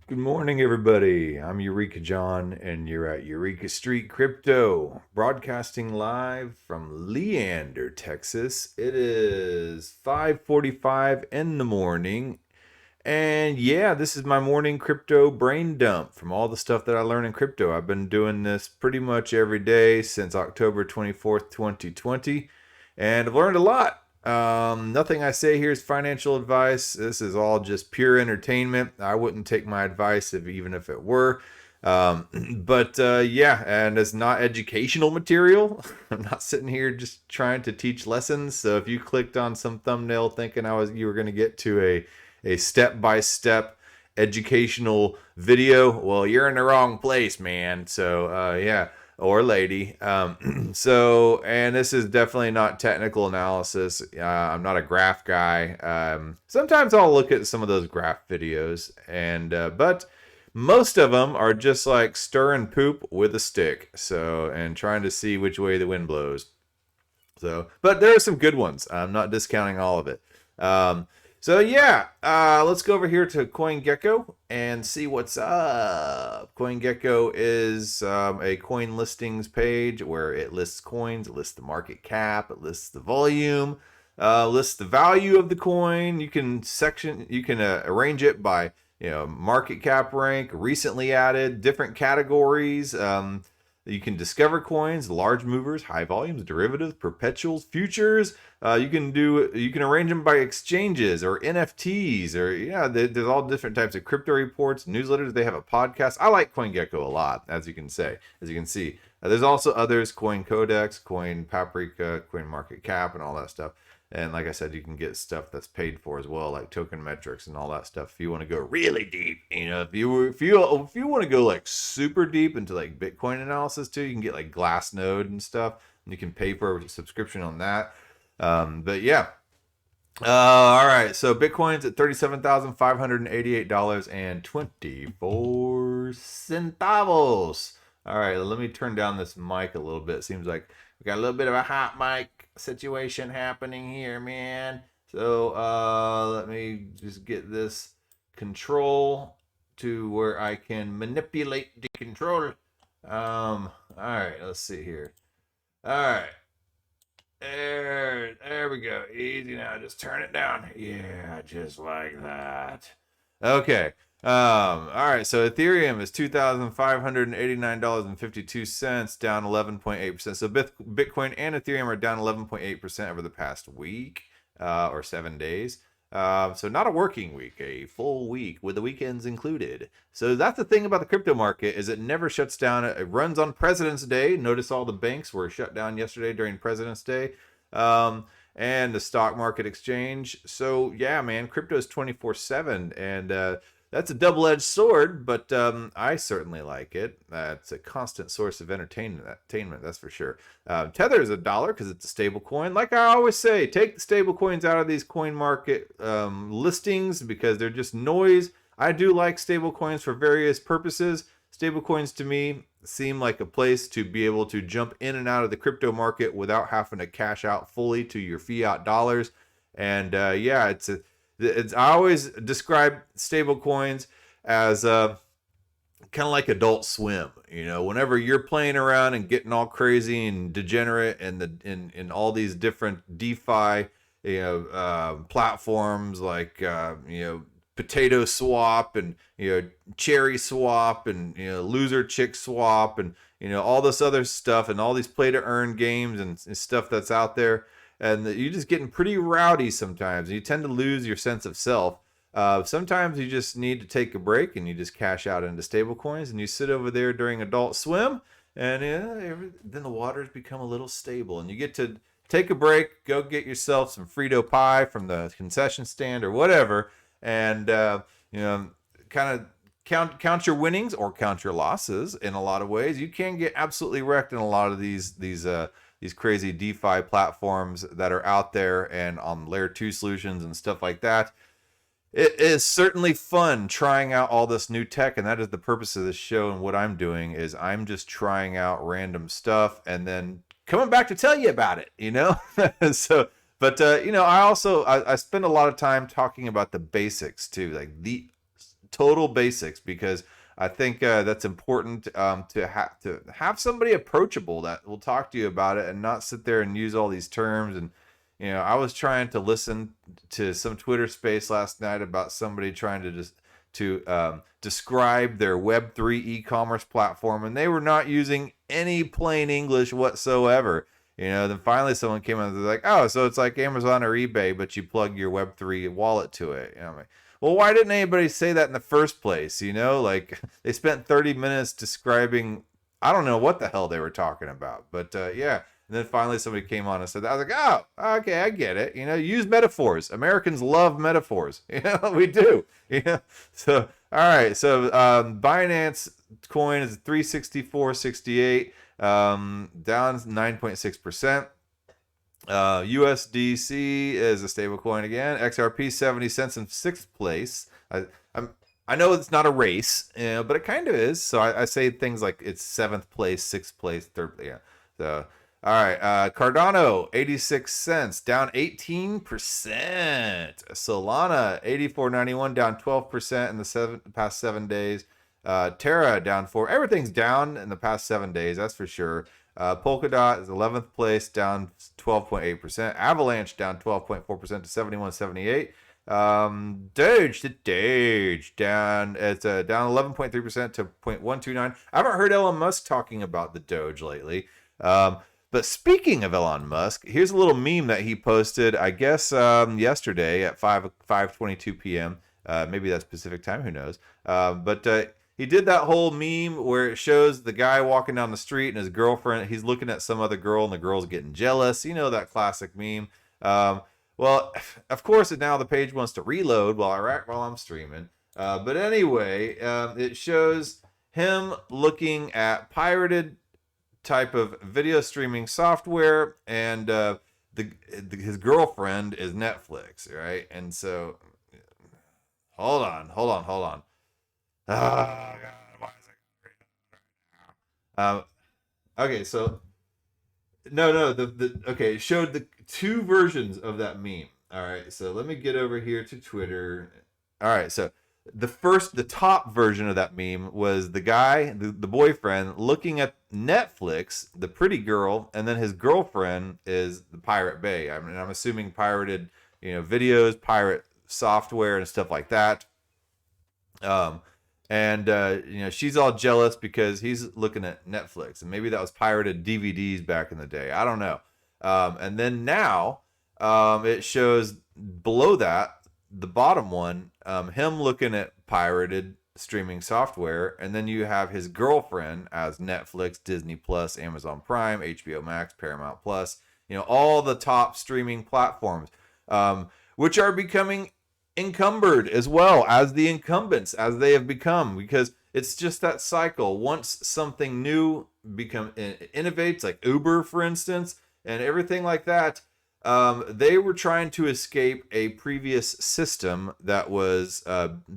Good morning, everybody. I'm Eureka John, and you're at Eureka Street Crypto, broadcasting live from Leander, Texas. It is 5:45 in the morning, and yeah, this is my morning crypto brain dump from all the stuff that I learned in crypto. I've been doing this pretty much every day since October 24th, 2020, and I've learned a lot. Nothing I say here is financial advice. This is all just pure entertainment. I wouldn't take my advice even if it were. But yeah, and it's not educational material. I'm not sitting here just trying to teach lessons. So if you clicked on some thumbnail thinking you were going to get to a step-by-step educational video, well, you're in the wrong place, man. So yeah. Or lady. And this is definitely not technical analysis. I'm not a graph guy. Sometimes I'll look at some of those graph videos, but most of them are just like stirring poop with a stick. And trying to see which way the wind blows. But there are some good ones. I'm not discounting all of it. Let's go over here to CoinGecko and see what's up. CoinGecko is a coin listings page where it lists coins, it lists the market cap, it lists the volume, lists the value of the coin. You can arrange it by market cap rank, recently added, different categories. You can discover coins, large movers, high volumes, derivatives, perpetuals, futures. You can arrange them by exchanges or NFTs or there's all different types of crypto reports, newsletters. They have a podcast. I like CoinGecko a lot, as you can see. There's also others: Coin Codex, Coin Paprika, Coin Market Cap, and all that stuff. And like I said, you can get stuff that's paid for as well, like token metrics and all that stuff. If you want to go really deep, if you want to go like super deep into like Bitcoin analysis too, you can get like Glassnode and stuff. And you can pay for a subscription on that. But yeah. All right. So Bitcoin's at $37,588.24. All right. Let me turn down this mic a little bit. It seems like we got a little bit of a hot mic situation happening here, man. So let me just get this control to where I can manipulate the controller. All right, let's see here. All right. There we go. Easy now. Just turn it down. Yeah, just like that. Okay. All right. So Ethereum is $2,589.52, down 11.8%. So Bitcoin and Ethereum are down 11.8% over the past week, or 7 days. So not a working week, a full week with the weekends included. So that's the thing about the crypto market, is it never shuts down. It runs on President's Day. Notice all the banks were shut down yesterday during President's Day. And the stock market exchange. So yeah, man, crypto is 24/7, and that's a double-edged sword, but I certainly like it. It's a constant source of entertainment, that's for sure. Tether is $1 because it's a stable coin. Like I always say, take the stable coins out of these coin market listings because they're just noise. I do like stable coins for various purposes. Stable coins to me seem like a place to be able to jump in and out of the crypto market without having to cash out fully to your fiat dollars. And I always describe stable coins as kind of like Adult Swim. Whenever you're playing around and getting all crazy and degenerate in all these different DeFi platforms like Potato Swap and Cherry Swap and Loser Chick Swap and all this other stuff and all these play to earn games and stuff that's out there. And you're just getting pretty rowdy sometimes. You tend to lose your sense of self. Sometimes you just need to take a break and you just cash out into stable coins and you sit over there during Adult Swim And then the waters become a little stable, and you get to take a break, go get yourself some Frito pie from the concession stand or whatever, and you know, kind of count your winnings or count your losses. In a lot of ways, you can get absolutely wrecked in a lot of these crazy DeFi platforms that are out there and on layer 2 solutions and stuff like that. It is certainly fun trying out all this new tech, and that is the purpose of this show. And what I'm doing is I'm just trying out random stuff and then coming back to tell you about it, So, but I spend a lot of time talking about the basics too, like the total basics, because I think that's important to have somebody approachable that will talk to you about it and not sit there and use all these terms. And I was trying to listen to some Twitter space last night about somebody trying to describe their Web3 e-commerce platform, and they were not using any plain English whatsoever. Then finally someone came in and they're like, oh, so it's like Amazon or eBay, but you plug your Web3 wallet to it. I'm like, well, why didn't anybody say that in the first place? Like they spent 30 minutes describing, I don't know what the hell they were talking about, but yeah. And then finally somebody came on and said that. I was like, oh, okay, I get it. Use metaphors. Americans love metaphors. We do. So, all right. So Binance Coin is 364.68, down 9.6%. USDC is a stable coin again. XRP 70 cents in 6th place. I know it's not a race, but it kind of is. So I say things like it's 7th place, 6th place, 3rd. Yeah. So. All right, Cardano, 86 cents, down 18%. Solana, 84.91, down 12% in the past 7 days. Terra, down 4%. Everything's down in the past 7 days, that's for sure. Polkadot is 11th place, down 12.8%. Avalanche, down 12.4% to 71.78. Doge down. It's down 11.3% to 0.129. I haven't heard Elon Musk talking about the Doge lately. But speaking of Elon Musk, here's a little meme that he posted, I guess, yesterday at 5:22 p.m. Maybe that's Pacific time, who knows? But he did that whole meme where it shows the guy walking down the street and his girlfriend, he's looking at some other girl and the girl's getting jealous. That classic meme. Well, of course, now the page wants to reload while I'm streaming. But anyway, it shows him looking at pirated type of video streaming software, and his girlfriend is Netflix, right? And so, hold on. Oh God, why is it right now? Okay, so no, okay, it showed the 2 versions of that meme. All right, so let me get over here to Twitter. All right, so the top version of that meme was the guy, the boyfriend, looking at Netflix, the pretty girl, and then his girlfriend is the Pirate Bay. I mean, I'm assuming pirated, videos, pirate software, and stuff like that. She's all jealous because he's looking at Netflix, and maybe that was pirated DVDs back in the day. I don't know. And then now, it shows below that, the bottom one, him looking at pirated streaming software, and then you have his girlfriend as Netflix, Disney Plus, Amazon Prime, HBO Max, Paramount Plus, all the top streaming platforms, which are becoming encumbered as well as the incumbents, as they have become, because it's just that cycle. Once something new innovates, like Uber, for instance, and everything like that, they were trying to escape a previous system that was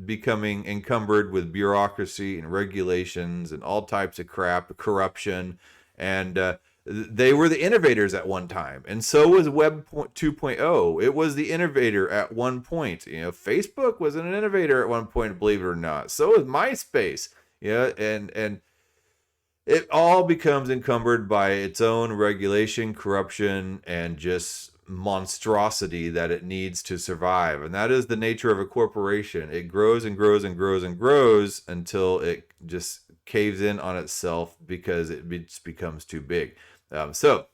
becoming encumbered with bureaucracy and regulations and all types of crap, corruption, and they were the innovators at one time. And so was Web 2.0. It was the innovator at one point. Facebook was an innovator at one point, believe it or not. So was MySpace. And it all becomes encumbered by its own regulation, corruption, and just monstrosity that it needs to survive. And that is the nature of a corporation. It grows and grows and grows and grows until it just caves in on itself because it just becomes too big. So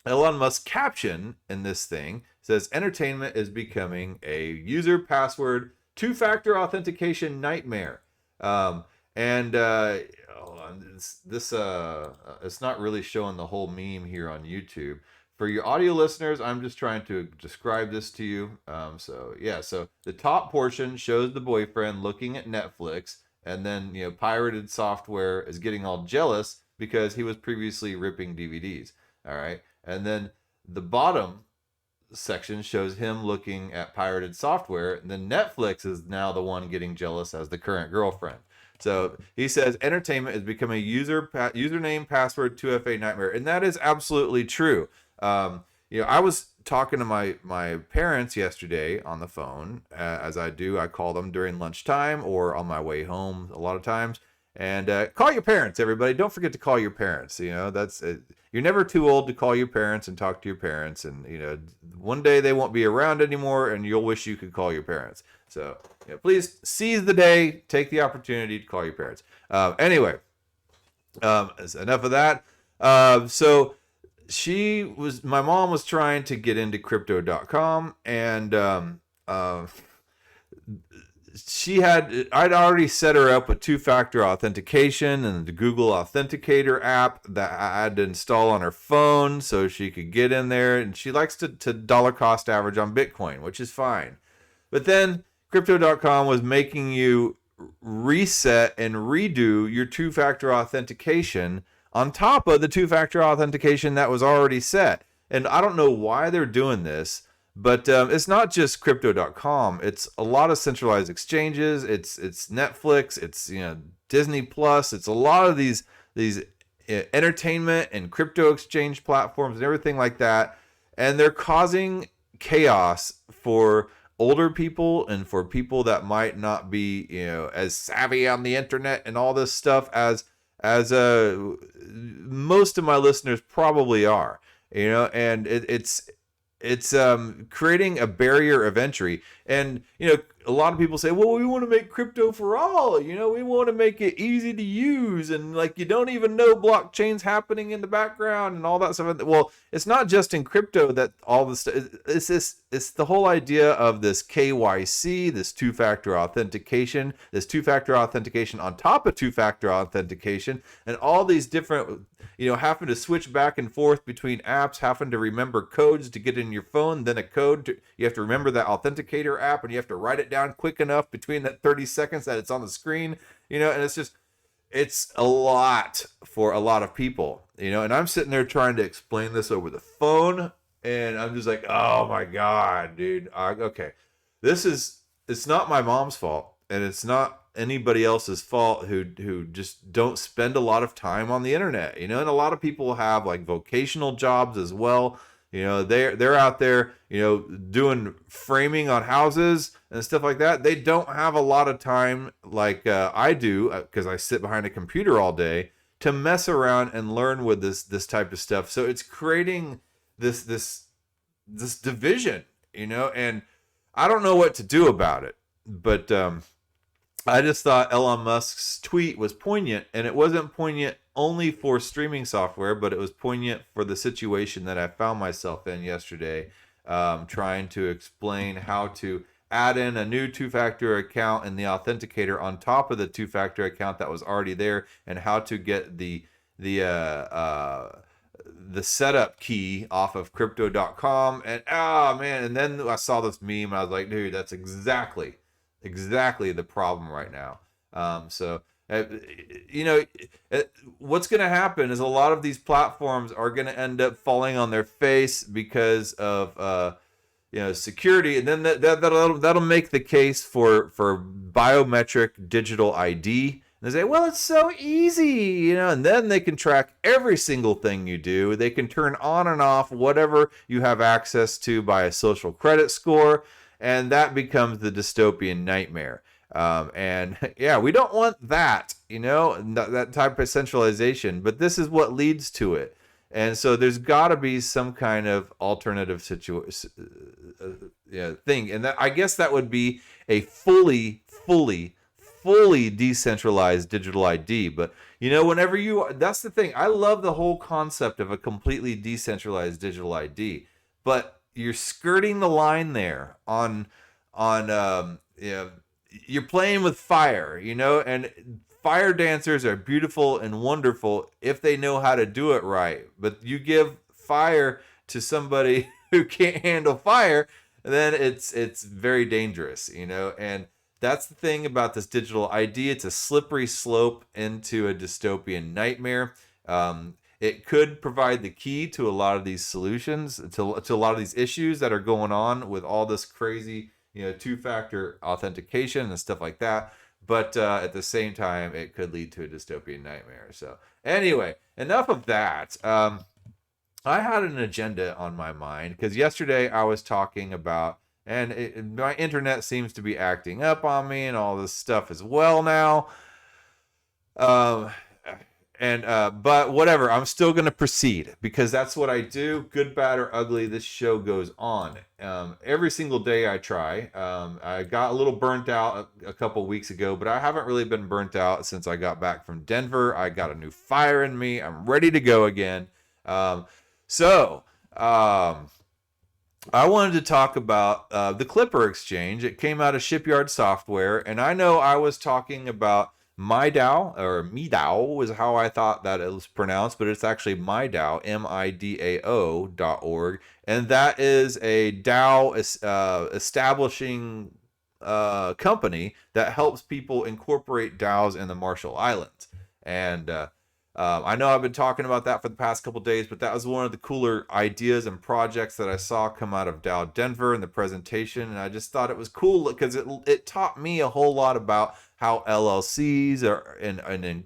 Elon Musk's caption in this thing says, entertainment is becoming a user password 2-factor authentication nightmare. And hold on, it's not really showing the whole meme here on YouTube. For your audio listeners, I'm just trying to describe this to you. So yeah, so the top portion shows the boyfriend looking at Netflix, and then pirated software is getting all jealous because he was previously ripping DVDs. All right, and then the bottom section shows him looking at pirated software, and then Netflix is now the one getting jealous as the current girlfriend. So he says entertainment has become a username password 2FA nightmare, and that is absolutely true. I was talking to my parents yesterday on the phone, as I do. I call them during lunchtime or on my way home a lot of times. And call your parents, everybody. Don't forget to call your parents. That's you're never too old to call your parents and talk to your parents. And one day they won't be around anymore, and you'll wish you could call your parents. So please seize the day, take the opportunity to call your parents. Anyway, enough of that. So my mom was trying to get into crypto.com, and I'd already set her up with two-factor authentication and the Google Authenticator app that I had to install on her phone so she could get in there. And she likes to dollar cost average on Bitcoin, which is fine. But then crypto.com was making you reset and redo your two-factor authentication on top of the two-factor authentication that was already set. And I don't know why they're doing this. But it's not just crypto.com. It's a lot of centralized exchanges. It's Netflix. It's Disney Plus. It's a lot of these entertainment and crypto exchange platforms and everything like that. And they're causing chaos for older people and for people that might not be as savvy on the internet and all this stuff as most of my listeners probably are. And it's creating a barrier of entry. And a lot of people say, well, we want to make crypto for all. We want to make it easy to use, and you don't even know blockchain's happening in the background and all that stuff. Well, it's not just in crypto that all this stuff. It's the whole idea of this KYC, this two-factor authentication on top of two-factor authentication, and all these different having to switch back and forth between apps, having to remember codes to get in your phone, then you have to remember that authenticator app, and you have to write it down quick enough between that 30 seconds that it's on the screen, and it's a lot for a lot of people, and I'm sitting there trying to explain this over the phone, and I'm just like, oh my God, dude. Okay. It's not my mom's fault, and it's not anybody else's fault who just don't spend a lot of time on the internet, and a lot of people have vocational jobs as well. They're out there, doing framing on houses and stuff like that. They don't have a lot of time like I do, because I sit behind a computer all day, to mess around and learn with this type of stuff. So it's creating this division, and I don't know what to do about it. But I just thought Elon Musk's tweet was poignant, and it wasn't poignant only for streaming software, but it was poignant for the situation that I found myself in yesterday, trying to explain how to add in a new two-factor account and the authenticator on top of the two-factor account that was already there, and how to get the setup key off of crypto.com. And man, and then I saw this meme, and I was like, dude, that's exactly the problem right now. What's going to happen is a lot of these platforms are going to end up falling on their face because of security, and then that'll make the case for biometric digital ID. And they say, well, it's so easy, and then they can track every single thing you do. They can turn on and off whatever you have access to by a social credit score, and that becomes the dystopian nightmare. And yeah, we don't want that, that type of centralization, but this is what leads to it. And so there's got to be some kind of alternative thing. And I guess that would be a fully decentralized digital ID. But that's the thing. I love the whole concept of a completely decentralized digital ID, but you're skirting the line there on you're playing with fire, and fire dancers are beautiful and wonderful if they know how to do it right. But you give fire to somebody who can't handle fire, then it's very dangerous, And that's the thing about this digital ID. It's a slippery slope into a dystopian nightmare. It could provide the key to a lot of these solutions, to a lot of these issues that are going on with all this crazy, two-factor authentication and stuff like that. But at the same time, it could lead to a dystopian nightmare. So anyway, enough of that. I had an agenda on my mind because yesterday I was talking about, and my internet seems to be acting up on me and all this stuff as well now. But whatever, I'm still going to proceed because that's what I do. Good, bad, or ugly, this show goes on. Every single day I try. I got a little burnt out a couple weeks ago, but I haven't really been burnt out since I got back from Denver. I got a new fire in me. I'm ready to go again. I wanted to talk about the Clipper Exchange. It came out of Shipyard Software, and I know I was talking about MIDAO, or MIDAO is how I thought that it was pronounced, but it's actually MIDAO, MIDAO.org, and that is a DAO establishing company that helps people incorporate DAOs in the Marshall Islands. And I know I've been talking about that for the past couple days, but that was one of the cooler ideas and projects that I saw come out of DAO Denver in the presentation, and I just thought it was cool because it taught me a whole lot about how LLCs are and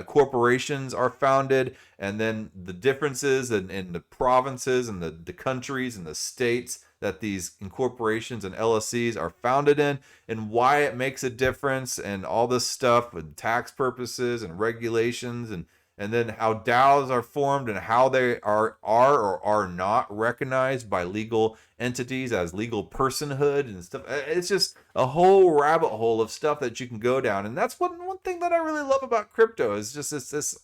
corporations are founded, and then the differences in the provinces and the countries and the states that these incorporations and LLCs are founded in, and why it makes a difference, and all this stuff with tax purposes and regulations, and then how DAOs are formed and how they are or are not recognized by legal entities as legal personhood and stuff. It's just a whole rabbit hole of stuff that you can go down, and that's one thing that I really love about crypto is just it's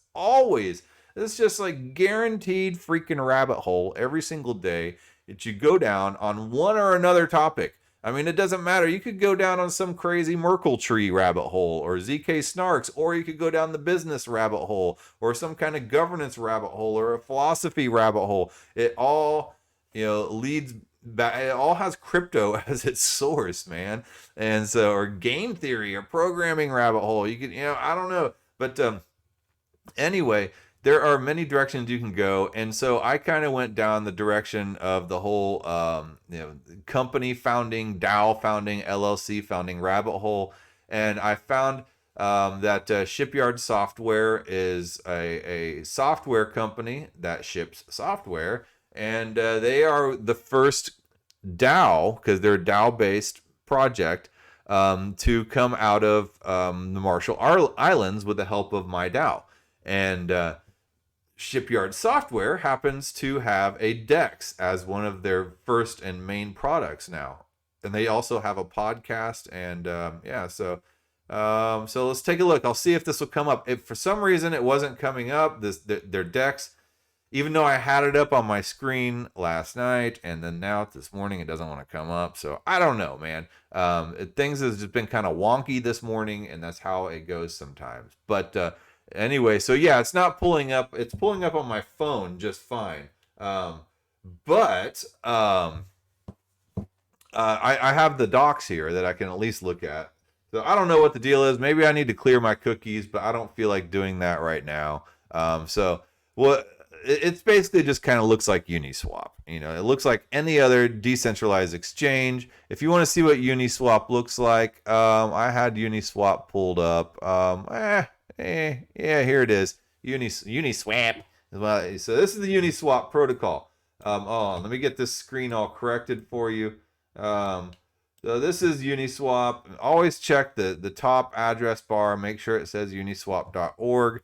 just like guaranteed freaking rabbit hole every single day that you go down on one or another topic. I mean, it doesn't matter. You could go down on some crazy Merkle tree rabbit hole or ZK Snarks, or you could go down the business rabbit hole or some kind of governance rabbit hole or a philosophy rabbit hole. It all, leads back. It all has crypto as its source, man. And so, or game theory or programming rabbit hole. You could, I don't know. But anyway, there are many directions you can go, and so I kind of went down the direction of the whole, company founding, DAO founding, LLC founding rabbit hole, and I found that Shipyard Software is a software company that ships software, and they are the first DAO, because they're a DAO-based project, to come out of the Marshall Islands with the help of MIDAO. And Shipyard Software happens to have a DEX as one of their first and main products now, and they also have a podcast. And so let's take a look. I'll see if this will come up. If for some reason it wasn't coming up, their DEX, even though I had it up on my screen last night, and then now this morning it doesn't want to come up. So I don't know, man. Things have just been kind of wonky this morning, and that's how it goes sometimes. But anyway, so yeah, it's not pulling up. It's pulling up on my phone just fine. I have the docs here that I can at least look at. So I don't know what the deal is. Maybe I need to clear my cookies, but I don't feel like doing that right now. It's basically just kind of looks like Uniswap. It looks like any other decentralized exchange. If you want to see what Uniswap looks like, I had Uniswap pulled up. Yeah, here it is. Uniswap. So this is the Uniswap protocol. Let me get this screen all corrected for you. So this is Uniswap. Always check the top address bar. Make sure it says uniswap.org.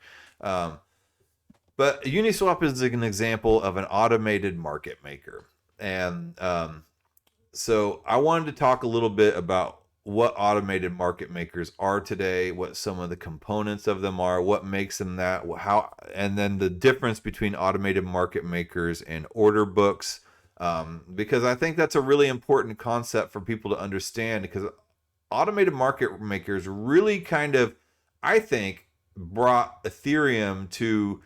But Uniswap is an example of an automated market maker. And so I wanted to talk a little bit about what automated market makers are today, what some of the components of them are, what makes them that, and then the difference between automated market makers and order books. Because I think that's a really important concept for people to understand, because automated market makers really kind of I think, brought Ethereum to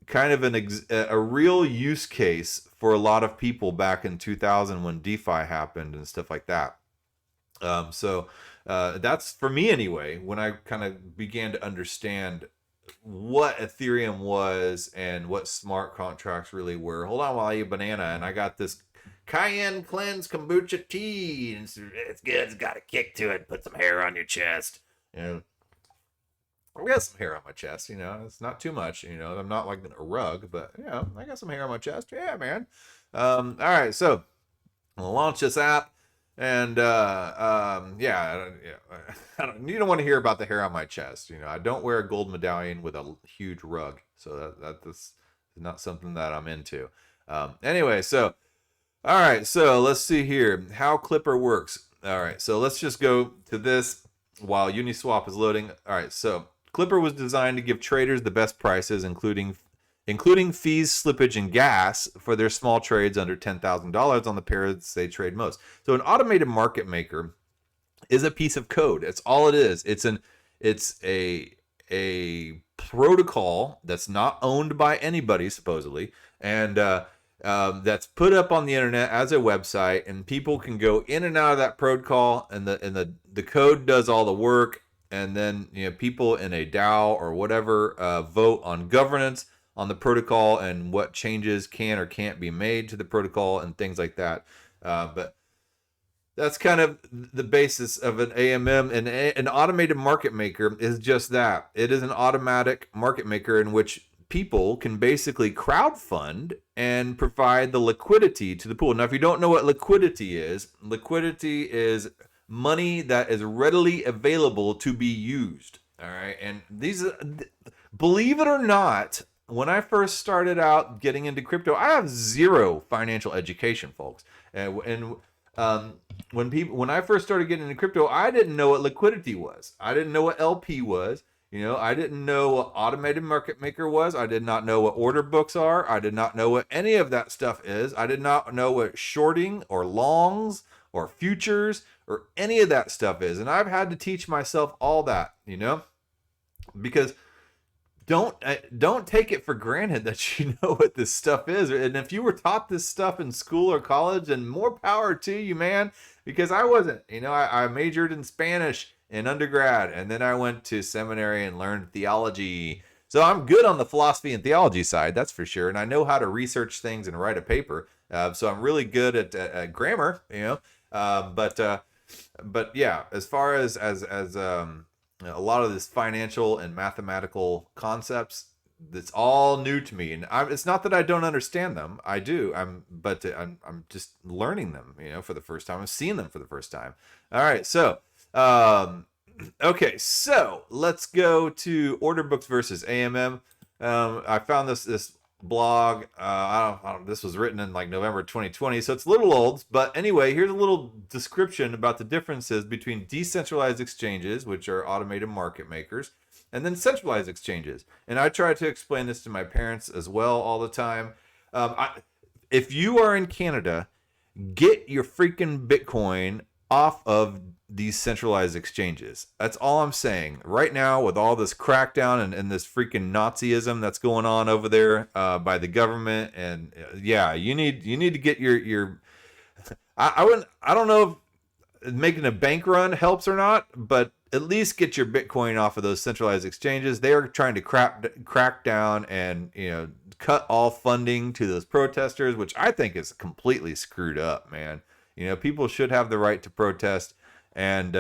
kind of a real use case for a lot of people back in 2000 when DeFi happened and stuff like that. That's for me anyway, when I kind of began to understand what Ethereum was and what smart contracts really were. Hold on while I eat a banana, and I got this Cayenne Cleanse kombucha tea. It's good. It's got a kick to it. Put some hair on your chest. You know, I got some hair on my chest. You know, it's not too much. You know, I'm not like a rug, but you know, I got some hair on my chest. Yeah, man. All right, so I'll launch this app. And yeah, you don't want to hear about the hair on my chest. You know, I don't wear a gold medallion with a huge rug, so that's not something that I'm into. Anyway, so all right, so let's see here how Clipper works. All right, so let's just go to this while Uniswap is loading. All right, so Clipper was designed to give traders the best prices, including fees, slippage, and gas for their small trades under $10,000 on the pairs they trade most. So an automated market maker is a piece of code. That's all it is. It's a protocol that's not owned by anybody supposedly, and that's put up on the internet as a website, and people can go in and out of that protocol, and the code does all the work, and then people in a DAO or whatever vote on governance on the protocol and what changes can or can't be made to the protocol and things like that. But that's kind of the basis of an AMM. And an automated market maker is just that. It is an automatic market maker in which people can basically crowdfund and provide the liquidity to the pool. Now, if you don't know what liquidity is money that is readily available to be used. All right. And believe it or not, when I first started out getting into crypto, I have zero financial education, folks. When I first started getting into crypto, I didn't know what liquidity was. I didn't know what LP was. I didn't know what automated market maker was. I did not know what order books are. I did not know what any of that stuff is. I did not know what shorting or longs or futures or any of that stuff is. And I've had to teach myself all that, because don't take it for granted that you know what this stuff is. And if you were taught this stuff in school or college, then more power to you, man, because I wasn't. I majored in Spanish in undergrad, and then I went to seminary and learned theology. So I'm good on the philosophy and theology side, that's for sure. And I know how to research things and write a paper. So I'm really good at grammar, but yeah, as far as a lot of this financial and mathematical concepts, it's all new to me, and it's not that I don't understand them. I do. I'm just learning them, for the first time. I'm seeing them for the first time. All right, so okay, so let's go to order books versus AMM. I found this blog. This was written in like November 2020, so it's a little old. But anyway, here's a little description about the differences between decentralized exchanges, which are automated market makers, and then centralized exchanges. And I try to explain this to my parents as well all the time. If you are in Canada, get your freaking Bitcoin off of these centralized exchanges. That's all I'm saying. Right now, with all this crackdown and this freaking Nazism that's going on over there by the government, and yeah, you need to get your. I don't know if making a bank run helps or not, but at least get your Bitcoin off of those centralized exchanges. They are trying to crack down and cut all funding to those protesters, which I think is completely screwed up, man. People should have the right to protest, and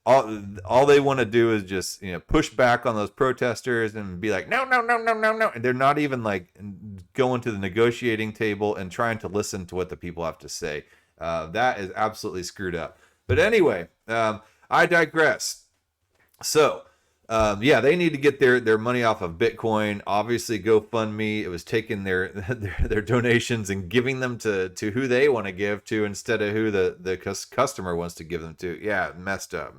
all they want to do is just push back on those protesters and be like, no, and they're not even like going to the negotiating table and trying to listen to what the people have to say. That is absolutely screwed up. But anyway, I digress. So yeah, they need to get their money off of Bitcoin. Obviously, GoFundMe, it was taking their donations and giving them to who they want to give to instead of who the customer wants to give them to. Yeah, messed up.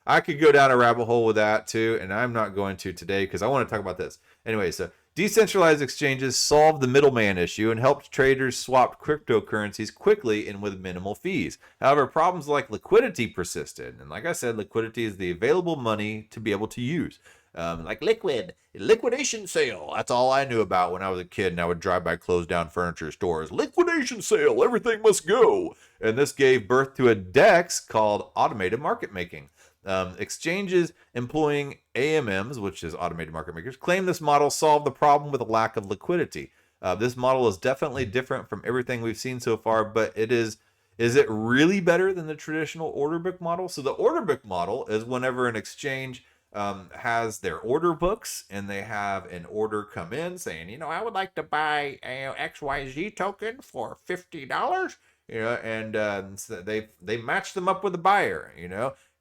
I could go down a rabbit hole with that too, and I'm not going to today because I want to talk about this. Anyway, so Decentralized exchanges solved the middleman issue and helped traders swap cryptocurrencies quickly and with minimal fees. However, problems like liquidity persisted. And like I said, liquidity is the available money to be able to use. Like liquidation sale. That's all I knew about when I was a kid and I would drive by closed down furniture stores. Liquidation sale, everything must go. And this gave birth to a DEX called automated market making. Exchanges employing AMMs, which is automated market makers, claim this model solved the problem with a lack of liquidity. This model is definitely different from everything we've seen so far, but is it really better than the traditional order book model? So the order book model is whenever an exchange has their order books and they have an order come in saying, I would like to buy a XYZ token for $50, and so they match them up with a buyer,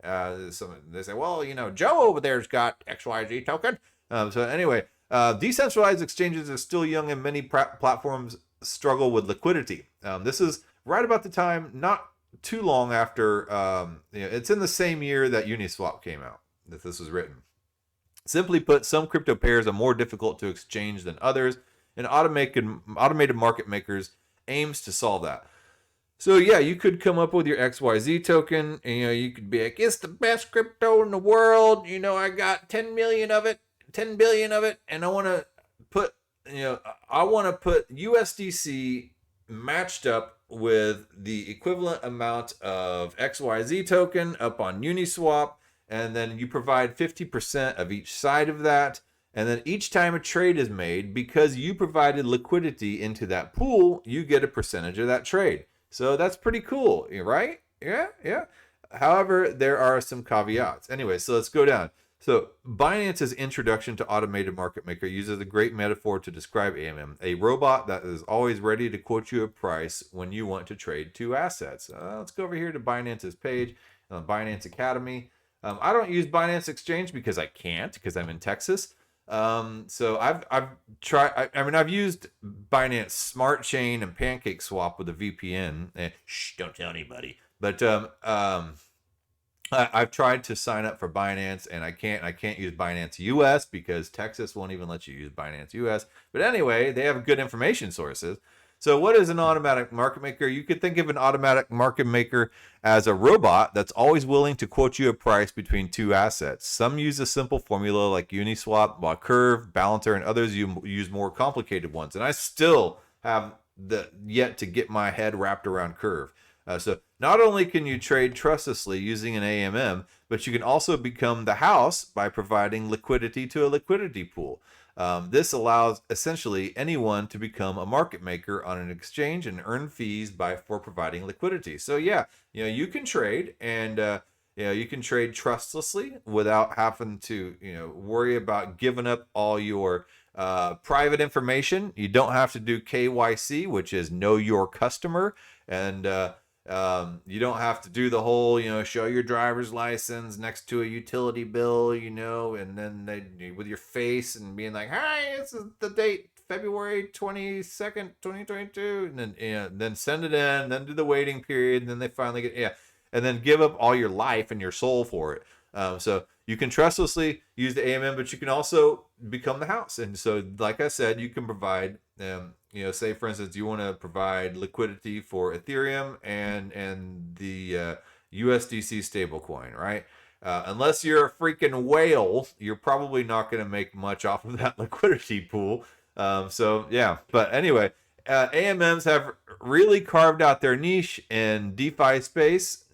So they say, well, Joe over there's got XYZ token. So anyway, decentralized exchanges are still young and many platforms struggle with liquidity. This is right about the time, not too long after, it's in the same year that Uniswap came out, that this was written. Simply put, some crypto pairs are more difficult to exchange than others, and automated market makers aims to solve that. So yeah, you could come up with your XYZ token, and you could be like, it's the best crypto in the world. I got 10 million of it, 10 billion of it, and I want to put, USDC matched up with the equivalent amount of XYZ token up on Uniswap, and then you provide 50% of each side of that. And then each time a trade is made, because you provided liquidity into that pool, you get a percentage of that trade. So that's pretty cool, right? Yeah. However, there are some caveats. Anyway, so let's go down. So Binance's introduction to automated market maker uses a great metaphor to describe AMM, a robot that is always ready to quote you a price when you want to trade two assets. Let's go over here to Binance's page, Binance Academy. I don't use Binance Exchange because I can't, because I'm in Texas. So I've tried. I've used Binance Smart Chain and Pancake Swap with a VPN. Don't tell anybody. But I've tried to sign up for Binance, and I can't use Binance US because Texas won't even let you use Binance US. But anyway, they have good information sources. So what is an automatic market maker? You could think of an automatic market maker as a robot that's always willing to quote you a price between two assets. Some use a simple formula like Uniswap, while Curve, Balancer, and others use more complicated ones. And I still have yet to get my head wrapped around Curve. So not only can you trade trustlessly using an AMM, but you can also become the house by providing liquidity to a liquidity pool. This allows essentially anyone to become a market maker on an exchange and earn fees for providing liquidity. So yeah, you can trade, and you can trade trustlessly without having to worry about giving up all your private information. You don't have to do KYC, which is know your customer, and you don't have to do the whole, show your driver's license next to a utility bill, and then they with your face and being like, hi, this is the date, February 22nd, 2022. And then send it in, then do the waiting period. And then they finally and then give up all your life and your soul for it. So you can trustlessly use the AMM, but you can also become the house. And so, like I said, you can provide, say for instance, you want to provide liquidity for Ethereum and the USDC stablecoin, right? Unless you're a freaking whale, you're probably not going to make much off of that liquidity pool. So yeah, but anyway, AMMs have really carved out their niche in DeFi space.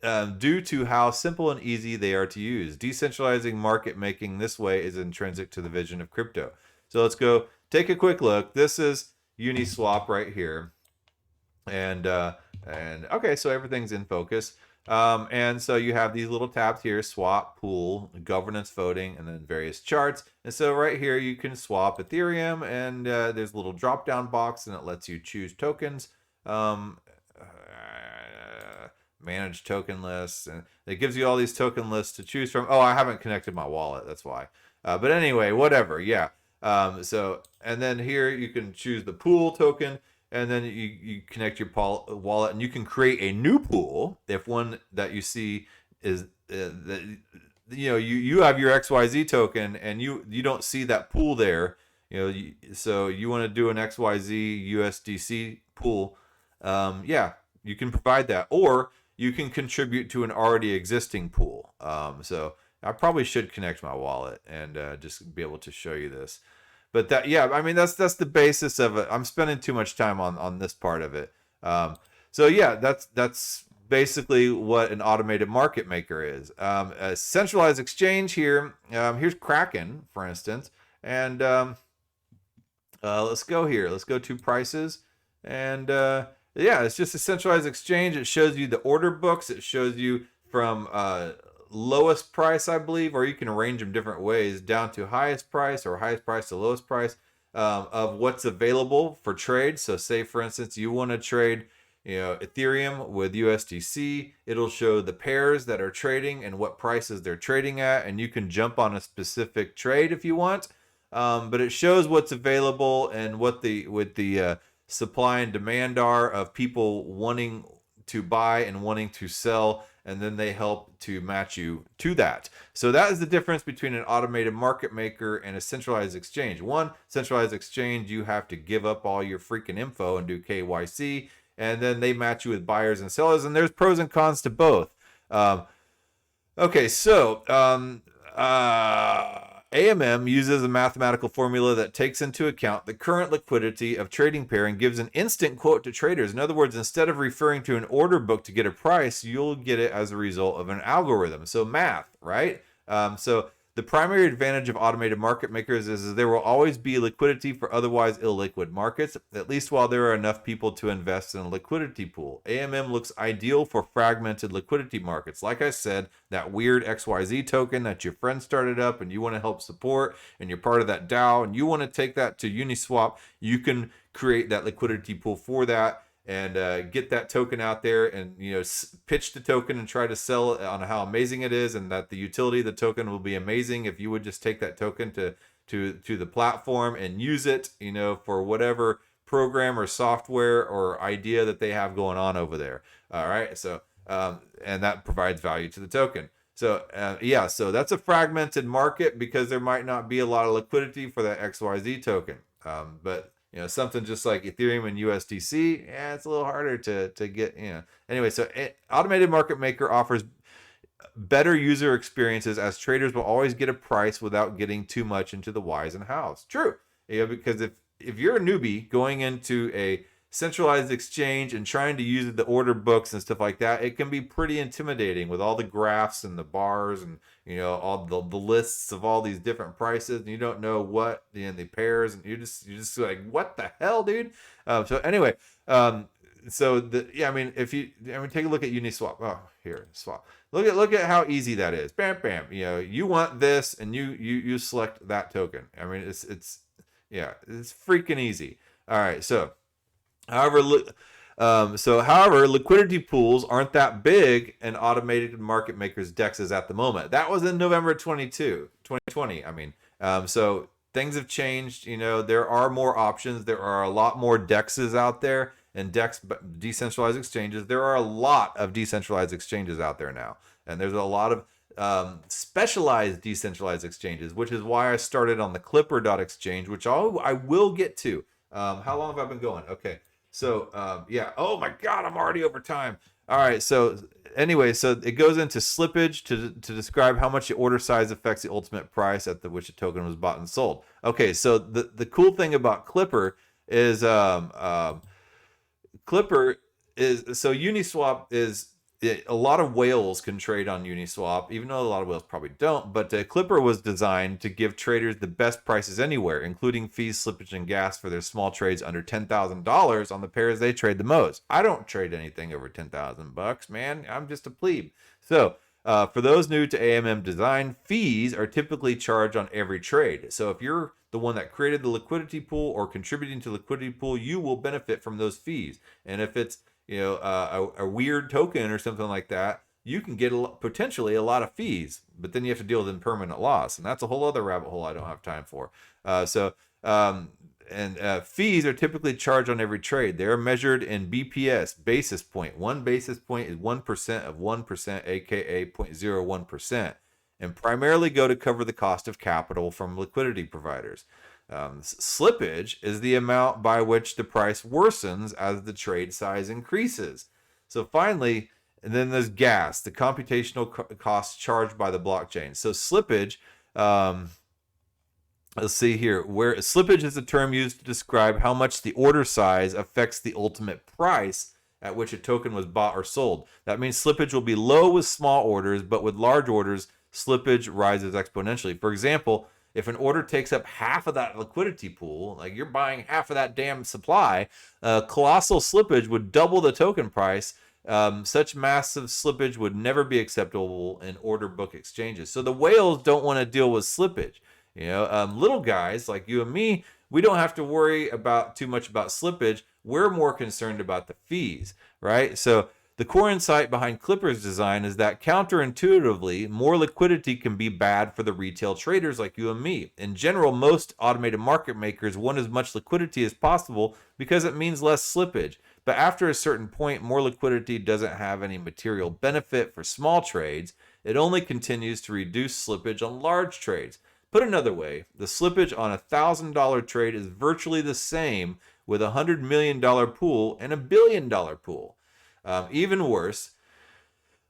Due to how simple and easy they are to use. Decentralizing market making this way is intrinsic to the vision of crypto. So let's go take a quick look. This is Uniswap right here. And okay, so everything's in focus. And so you have these little tabs here: swap, pool, governance, voting, and then various charts. And so right here you can swap Ethereum, and there's a little drop down box, and it lets you choose tokens. Manage token lists, and it gives you all these token lists to choose from. Oh, I haven't connected my wallet, that's why. But anyway, whatever. Yeah. So, and then here you can choose the pool token, and then you connect your wallet, and you can create a new pool if one that you see is you have your XYZ token, and you don't see that pool there. So you want to do an XYZ USDC pool, yeah, you can provide that, or you can contribute to an already existing pool. So I probably should connect my wallet and just be able to show you this. But that, yeah, I mean that's the basis of it. I'm spending too much time on this part of it. So yeah, that's basically what an automated market maker is. A centralized exchange here. Here's Kraken, for instance, and let's go here. Let's go to prices, and yeah, it's just a centralized exchange. It shows you the order books. It shows you from lowest price, I believe, or you can arrange them different ways, down to highest price or highest price to lowest price of what's available for trade. So say, for instance, you want to trade Ethereum with USDC, it'll show the pairs that are trading and what prices they're trading at, and you can jump on a specific trade if you want. But it shows what's available and what the supply and demand are of people wanting to buy and wanting to sell, and then they help to match you to that. So that is the difference between an automated market maker and a centralized exchange. One centralized exchange, you have to give up all your freaking info and do KYC, and then they match you with buyers and sellers, and there's pros and cons to both. Okay, so AMM uses a mathematical formula that takes into account the current liquidity of trading pair and gives an instant quote to traders. In other words, instead of referring to an order book to get a price, you'll get it as a result of an algorithm. So math, right? So the primary advantage of automated market makers is there will always be liquidity for otherwise illiquid markets, at least while there are enough people to invest in a liquidity pool. AMM looks ideal for fragmented liquidity markets. Like I said, that weird XYZ token that your friend started up and you want to help support, and you're part of that DAO, and you want to take that to Uniswap, you can create that liquidity pool for that and get that token out there, and pitch the token and try to sell it on how amazing it is, and that the utility of the token will be amazing if you would just take that token to the platform and use it for whatever program or software or idea that they have going on over there. All right, so and that provides value to the token. So yeah, so that's a fragmented market because there might not be a lot of liquidity for that XYZ token, but something just like Ethereum and USDC, it's a little harder to get, Anyway, so automated market maker offers better user experiences, as traders will always get a price without getting too much into the whys and hows. True. Because if you're a newbie going into a centralized exchange and trying to use the order books and stuff like that, it can be pretty intimidating with all the graphs and the bars and all the lists of all these different prices, and you don't know what the pairs, and you're just like, what the hell, dude? So anyway, so take a look at Uniswap. Oh, here, swap. Look at how easy that is. Bam, bam. You want this, and you select that token. I mean, it's freaking easy. All right, so. However, liquidity pools aren't that big in automated market makers' dexes at the moment. That was in November 2020. So things have changed. There are more options. There are a lot more dexes out there, and decentralized exchanges. There are a lot of decentralized exchanges out there now, and there's a lot of specialized decentralized exchanges, which is why I started on the Clipper.exchange, which I will get to. How long have I been going? Okay. So, yeah. Oh my God, I'm already over time. All right. So anyway, so it goes into slippage to describe how much the order size affects the ultimate price at which a token was bought and sold. Okay. So the cool thing about Clipper is, Uniswap is, a lot of whales can trade on Uniswap, even though a lot of whales probably don't. But Clipper was designed to give traders the best prices anywhere, including fees, slippage, and gas for their small trades under $10,000 on the pairs they trade the most. I don't trade anything over $10,000, man. I'm just a plebe. So for those new to AMM design, fees are typically charged on every trade. So if you're the one that created the liquidity pool or contributing to the liquidity pool, you will benefit from those fees. And if it's a weird token or something like that, you can get potentially a lot of fees, but then you have to deal with impermanent loss, and that's a whole other rabbit hole I don't have time for. Fees are typically charged on every trade. They're measured in BPS, basis point. 1 basis point is 1% of 1%, aka 0.01%, and primarily go to cover the cost of capital from liquidity providers. Slippage is the amount by which the price worsens as the trade size increases. So finally, and then there's gas, the computational costs charged by the blockchain. So slippage, let's see here, where slippage is a term used to describe how much the order size affects the ultimate price at which a token was bought or sold. That means slippage will be low with small orders, but with large orders, slippage rises exponentially. For example, if an order takes up half of that liquidity pool, like you're buying half of that damn supply, colossal slippage would double the token price. Such massive slippage would never be acceptable in order book exchanges. So the whales don't want to deal with slippage. Little guys like you and me, we don't have to worry about too much about slippage. We're more concerned about the fees, right? So the core insight behind Clipper's design is that counterintuitively, more liquidity can be bad for the retail traders like you and me. In general, most automated market makers want as much liquidity as possible because it means less slippage. But after a certain point, more liquidity doesn't have any material benefit for small trades. It only continues to reduce slippage on large trades. Put another way, the slippage on a $1,000 trade is virtually the same with a $100 million pool and a $1 billion pool. Even worse,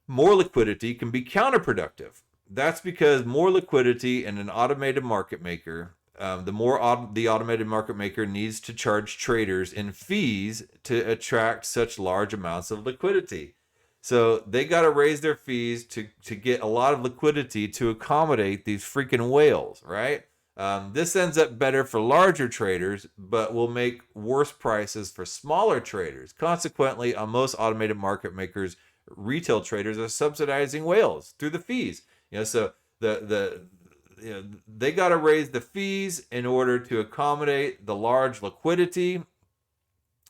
more liquidity can be counterproductive. That's because more liquidity in an automated market maker, the more the automated market maker needs to charge traders in fees to attract such large amounts of liquidity. So they got to raise their fees to get a lot of liquidity to accommodate these freaking whales, right? This ends up better for larger traders, but will make worse prices for smaller traders. Consequently, on most automated market makers, retail traders are subsidizing whales through the fees. So they got to raise the fees in order to accommodate the large liquidity,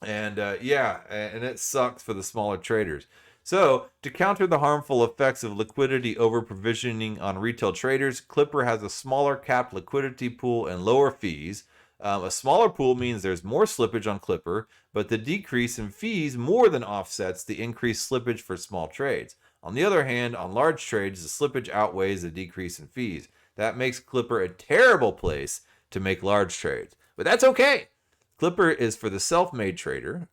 and and it sucks for the smaller traders. So, to counter the harmful effects of liquidity over-provisioning on retail traders, Clipper has a smaller capped liquidity pool and lower fees. A smaller pool means there's more slippage on Clipper, but the decrease in fees more than offsets the increased slippage for small trades. On the other hand, on large trades, the slippage outweighs the decrease in fees. That makes Clipper a terrible place to make large trades. But that's okay. Clipper is for the self-made trader,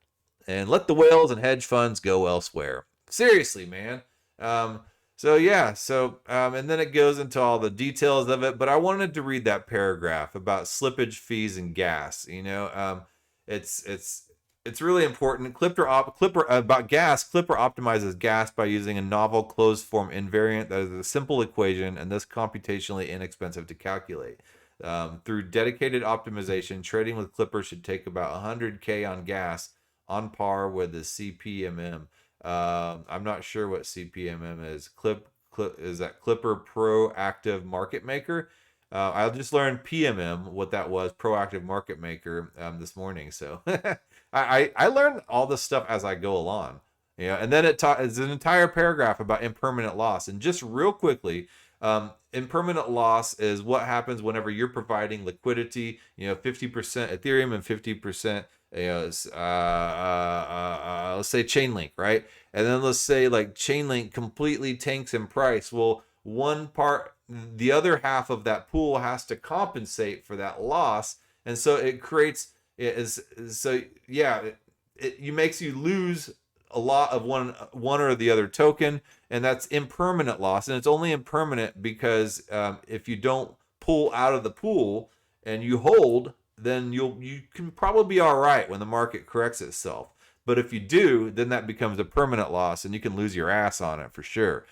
and let the whales and hedge funds go elsewhere. Seriously, man. And then it goes into all the details of it, but I wanted to read that paragraph about slippage, fees, and gas. It's really important. Clipper about gas. Clipper optimizes gas by using a novel closed form invariant that is a simple equation and thus computationally inexpensive to calculate. Through dedicated optimization, trading with Clipper should take about 100K on gas, on par with the CPMM. I'm not sure what CPMM is. Is that Clipper Proactive Market Maker? I just learned PMM, what that was, Proactive Market Maker, this morning. So I learned all this stuff as I go along. And then it's an entire paragraph about impermanent loss. And just real quickly, impermanent loss is what happens whenever you're providing liquidity, 50% Ethereum and 50%, let's say Chainlink, right? And then let's say like Chainlink completely tanks in price. Well, the other half of that pool has to compensate for that loss. And so it creates, makes you lose a lot of one or the other token, and that's impermanent loss. And it's only impermanent because if you don't pull out of the pool and you hold, then you can probably be all right when the market corrects itself. But if you do, then that becomes a permanent loss, and you can lose your ass on it for sure.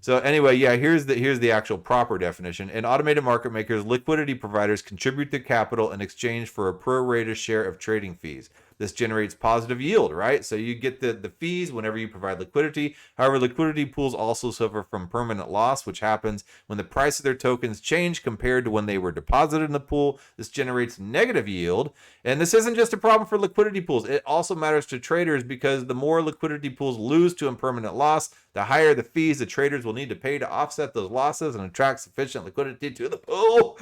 So anyway, here's the actual proper definition. In automated market makers, liquidity providers contribute their capital in exchange for a pro-rata share of trading fees. This generates positive yield, right? So you get the fees whenever you provide liquidity. However, liquidity pools also suffer from permanent loss, which happens when the price of their tokens change compared to when they were deposited in the pool. This generates negative yield. And this isn't just a problem for liquidity pools. It also matters to traders because the more liquidity pools lose to impermanent loss, The higher the fees the traders will need to pay to offset those losses and attract sufficient liquidity to the pool.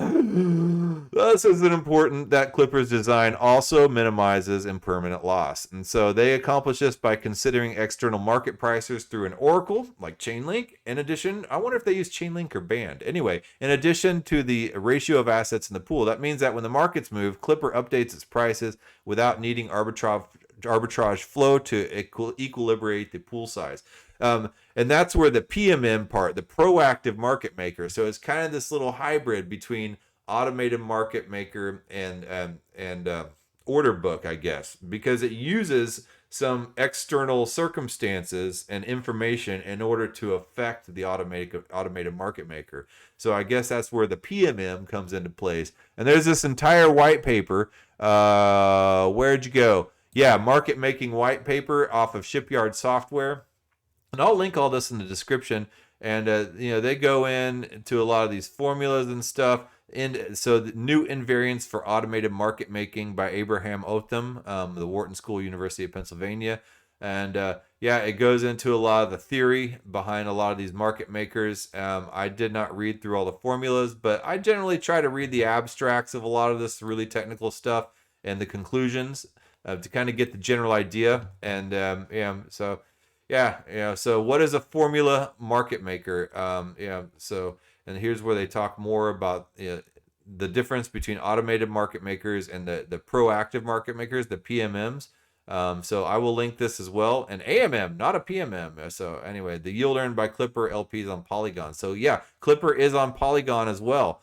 Thus is it important that Clipper's design also minimizes impermanent loss. And so they accomplish this by considering external market prices through an oracle like Chainlink. In addition, I wonder if they use Chainlink or Band. Anyway, in addition to the ratio of assets in the pool, that means that when the markets move, Clipper updates its prices without needing arbitrage flow to equilibrate the pool size. And that's where the PMM part, the proactive market maker. So it's kind of this little hybrid between automated market maker and order book, I guess, because it uses some external circumstances and information in order to affect the automated market maker. So I guess that's where the PMM comes into place. And there's this entire white paper. Where'd you go? Yeah, market making white paper off of Shipyard Software. And I'll link all this in the description. And, they go into a lot of these formulas and stuff. And so the new invariants for automated market making by Abraham Otham, the Wharton School, University of Pennsylvania. And it goes into a lot of the theory behind a lot of these market makers. I did not read through all the formulas, but I generally try to read the abstracts of a lot of this really technical stuff and the conclusions to kind of get the general idea. And so what is a formula market maker? And here's where they talk more about the difference between automated market makers and the proactive market makers, the PMMs. So I will link this as well. An AMM, not a PMM. So anyway, the yield earned by Clipper LPs on Polygon. So yeah, Clipper is on Polygon as well.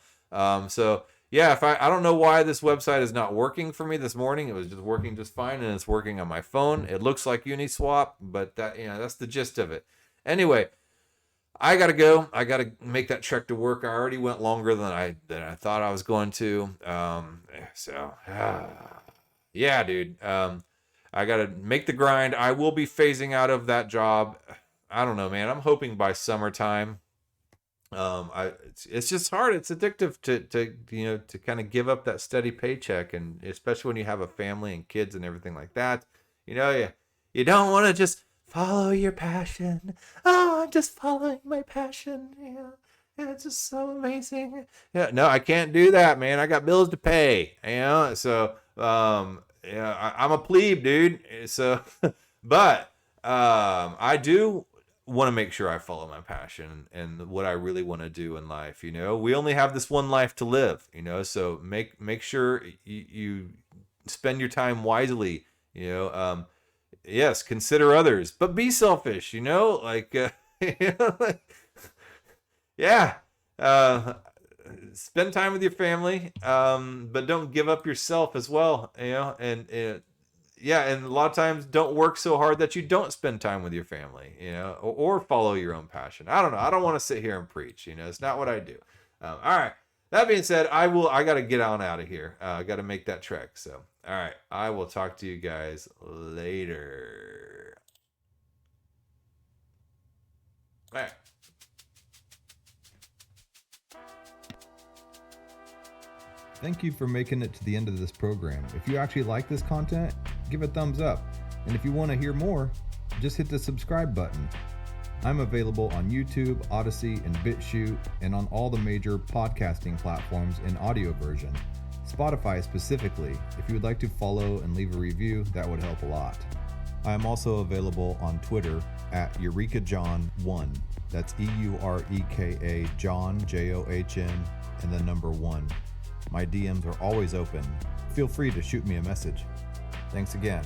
If I don't know why this website is not working for me this morning. It was just working just fine, and it's working on my phone. It looks like Uniswap, but that's the gist of it. Anyway, I gotta go. I gotta make that trek to work. I already went longer than I thought I was going to. Dude. I gotta make the grind. I will be phasing out of that job. I don't know, man. I'm hoping by summertime. It's just hard. It's addictive to kind of give up that steady paycheck, and especially when you have a family and kids and everything like that. You don't want to just follow your passion. Oh, I'm just following my passion. It's just so amazing. Yeah, no, I can't do that, man. I got bills to pay. So I'm a plebe, dude. So, but I do want to make sure I follow my passion and what I really want to do in life. We only have this one life to live. So make sure you spend your time wisely. Yes, consider others, but be selfish. Spend time with your family, but don't give up yourself as well. And a lot of times don't work so hard that you don't spend time with your family, or follow your own passion. I don't know. I don't want to sit here and preach. It's not what I do. All right. That being said, I got to get on out of here. I got to make that trek. So, all right. I will talk to you guys later. All right. Thank you for making it to the end of this program. If you actually like this content, give a thumbs up. And if you want to hear more, just hit the subscribe button. I'm available on YouTube, Odyssey, and BitChute, and on all the major podcasting platforms in audio version. Spotify specifically. If you would like to follow and leave a review, that would help a lot. I am also available on Twitter at EurekaJohn1. That's EUREKA John, JOHN, and the number 1. My DMs are always open. Feel free to shoot me a message. Thanks again.